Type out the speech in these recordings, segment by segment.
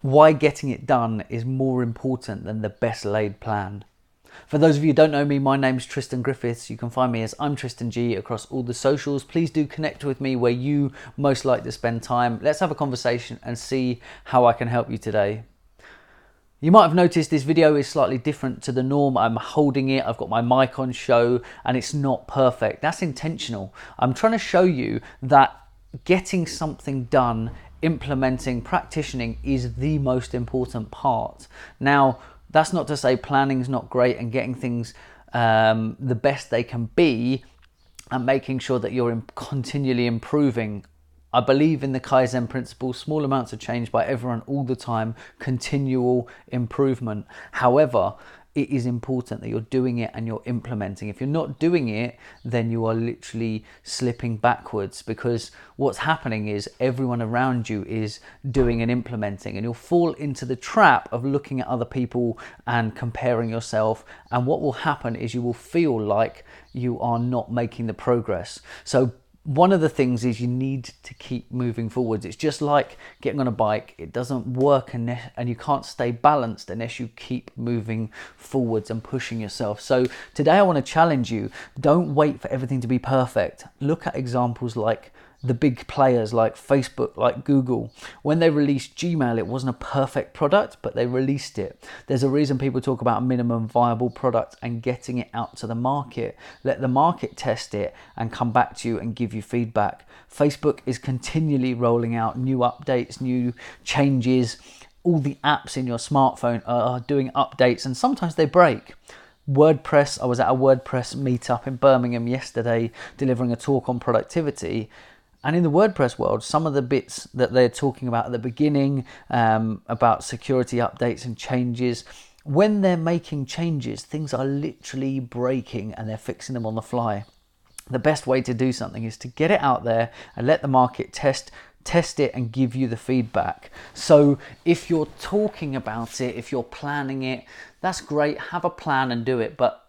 why getting it done is more important than the best laid plan. For those of you who don't know me, my name's Tristan Griffiths. You can find me as ImTristanG across all the socials. Please do connect with me where you most like to spend time. Let's have a conversation and see how I can help you today. You might have noticed this video is slightly different to the norm. I'm holding it, I've got my mic on show, and it's not perfect. That's intentional. I'm trying to show you that getting something done, implementing, practicing is the most important part. Now, that's not to say planning's not great and getting things the best they can be and making sure that you're continually improving. I believe in the Kaizen principle, small amounts of change by everyone all the time, continual improvement. However, it is important that you're doing it and you're implementing. If you're not doing it, then you are literally slipping backwards, because what's happening is everyone around you is doing and implementing, and you'll fall into the trap of looking at other people and comparing yourself. And what will happen is you will feel like you are not making the progress. So one of the things is you need to keep moving forwards. It's just like getting on a bike. It doesn't work and you can't stay balanced unless you keep moving forwards and pushing yourself. So today I want to challenge you. Don't wait for everything to be perfect. Look at examples like the big players like Facebook, like Google. When they released Gmail, it wasn't a perfect product, but they released it. There's a reason people talk about a minimum viable product and getting it out to the market. Let the market test it and come back to you and give you feedback. Facebook is continually rolling out new updates, new changes. All the apps in your smartphone are doing updates, and sometimes they break. WordPress, I was at a WordPress meetup in Birmingham yesterday delivering a talk on productivity. And in the WordPress world, some of the bits that they're talking about at the beginning, about security updates and changes, when they're making changes, things are literally breaking and they're fixing them on the fly. The best way to do something is to get it out there and let the market test it and give you the feedback. So if you're talking about it, if you're planning it, that's great. Have a plan and do it. But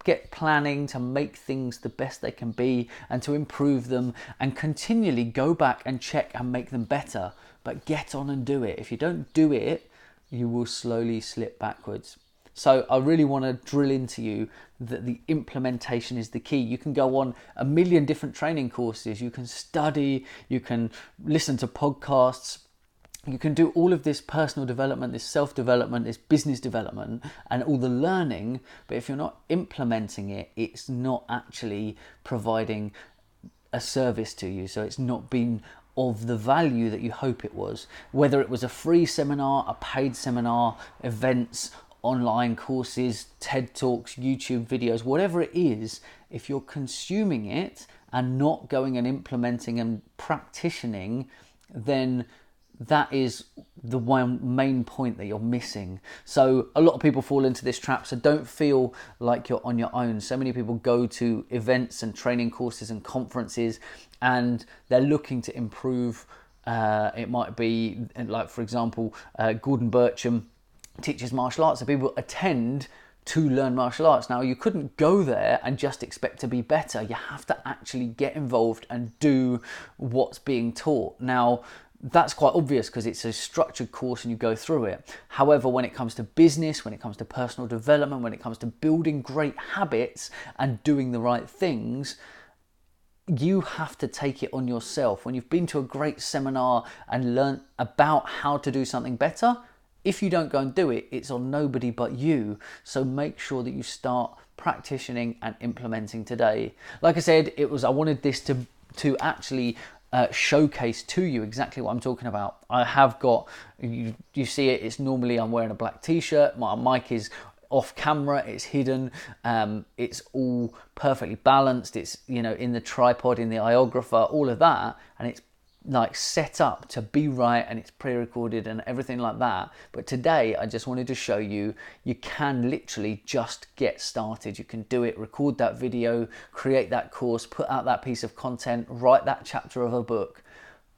get planning to make things the best they can be and to improve them, and continually go back and check and make them better. But get on and do it. If you don't do it, you will slowly slip backwards. So I really want to drill into you that the implementation is the key. You can go on a million different training courses. You can study, you can listen to podcasts. You can do all of this personal development, this self-development, this business development, and all the learning. But if you're not implementing it, it's not actually providing a service to you. So it's not been of the value that you hope it was. Whether it was a free seminar, a paid seminar, events, online courses, TED Talks, YouTube videos, whatever it is, if you're consuming it and not going and implementing and practicing, then that is the one main point that you're missing. So a lot of people fall into this trap, so don't feel like you're on your own. So many people go to events and training courses and conferences and they're looking to improve. It might be like, for example, Gordon Bircham teaches martial arts, so people attend to learn martial arts. Now, you couldn't go there and just expect to be better. You have to actually get involved and do what's being taught. Now, that's quite obvious because it's a structured course and you go through it. However, when it comes to business, when it comes to personal development, when it comes to building great habits and doing the right things, you have to take it on yourself. When you've been to a great seminar and learned about how to do something better, if you don't go and do it, it's on nobody but you. So make sure that you start practicing and implementing today. Like I said, I wanted this to actually showcase to you exactly what I'm talking about. I have got, you see it, it's normally I'm wearing a black t-shirt, my mic is off camera, it's hidden, it's all perfectly balanced, it's in the tripod, in the iographer, all of that, and it's like set up to be right, and it's pre-recorded and everything like that. But today I just wanted to show you can literally just get started. You can do it, record that video, create that course, put out that piece of content, write that chapter of a book.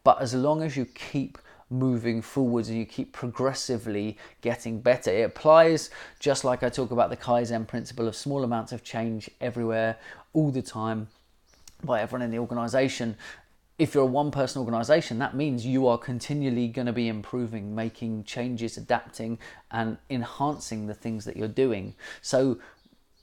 But as long as you keep moving forwards and you keep progressively getting better, it applies just like I talk about the Kaizen principle of small amounts of change everywhere, all the time, by everyone in the organization. If you're a one-person organization, that means you are continually going to be improving, making changes, adapting, and enhancing the things that you're doing. So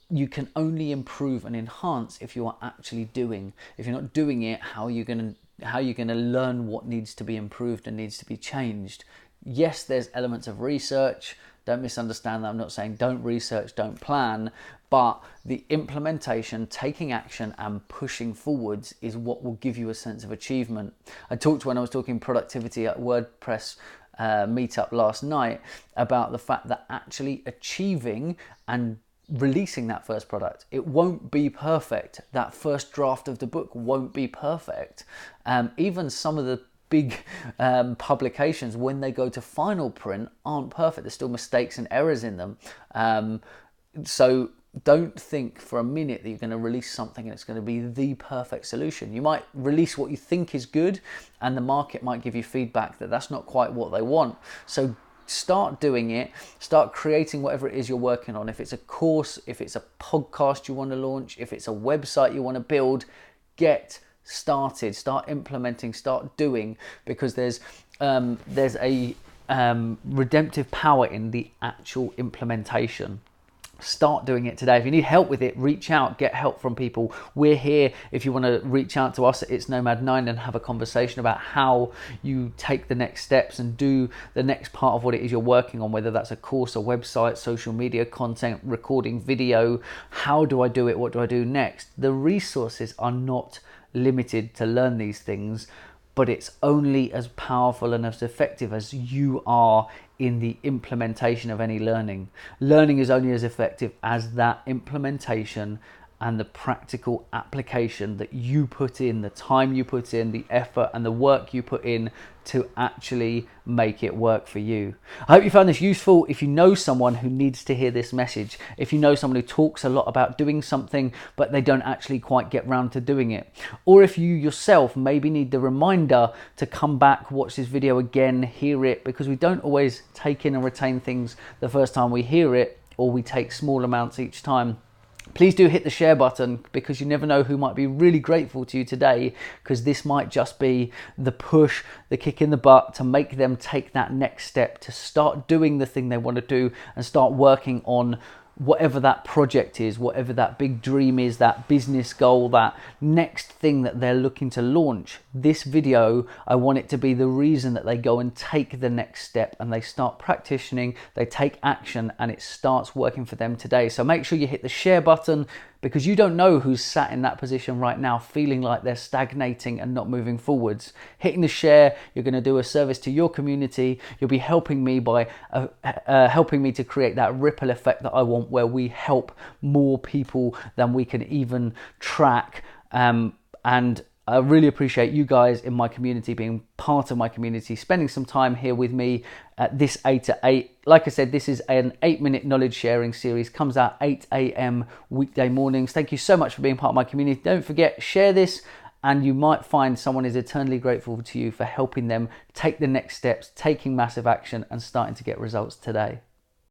you can only improve and enhance if you are actually doing. If you're not doing it, how are you going to learn what needs to be improved and needs to be changed? Yes, there's elements of research. Don't misunderstand that. I'm not saying don't research, don't plan, but the implementation, taking action and pushing forwards is what will give you a sense of achievement. I talked when I was talking productivity at WordPress meetup last night about the fact that actually achieving and releasing that first product, it won't be perfect. That first draft of the book won't be perfect. Even some of the big publications, when they go to final print, aren't perfect. There's still mistakes and errors in them. So don't think for a minute that you're going to release something and it's going to be the perfect solution. You might release what you think is good, and the market might give you feedback that that's not quite what they want. So start doing it, start creating whatever it is you're working on. If it's a course, if it's a podcast you want to launch, if it's a website you want to build, get started, start implementing, start doing, because there's a redemptive power in the actual implementation. Start doing it today. If you need help with it, reach out, get help from people. We're here if you want to reach out to us at It's Nomad 9 and have a conversation about how you take the next steps and do the next part of what it is you're working on, whether that's a course, a website, social media content, recording video. How do I do it? What do I do next? The resources are not limited to learn these things, but it's only as powerful and as effective as you are in the implementation of any learning. Learning is only as effective as that implementation and the practical application that you put in, the time you put in, the effort and the work you put in to actually make it work for you. I hope you found this useful. If you know someone who needs to hear this message, if you know someone who talks a lot about doing something but they don't actually quite get round to doing it, or if you yourself maybe need the reminder to come back, watch this video again, hear it, because we don't always take in and retain things the first time we hear it, or we take small amounts each time. Please do hit the share button, because you never know who might be really grateful to you today, because this might just be the push, the kick in the butt to make them take that next step, to start doing the thing they want to do and start working on whatever that project is, whatever that big dream is, that business goal, that next thing that they're looking to launch. This video, I want it to be the reason that they go and take the next step and they start practicing, they take action, and it starts working for them today. So make sure you hit the share button, because you don't know who's sat in that position right now feeling like they're stagnating and not moving forwards. Hitting the share, you're going to do a service to your community. You'll be helping me by helping me to create that ripple effect that I want, where we help more people than we can even track. And I really appreciate you guys in my community being part of my community, spending some time here with me at this 8 to 8. Like I said, this is an 8-minute knowledge sharing series, comes out 8 a.m. weekday mornings. Thank you so much for being part of my community. Don't forget, share this, and you might find someone is eternally grateful to you for helping them take the next steps, taking massive action and starting to get results today.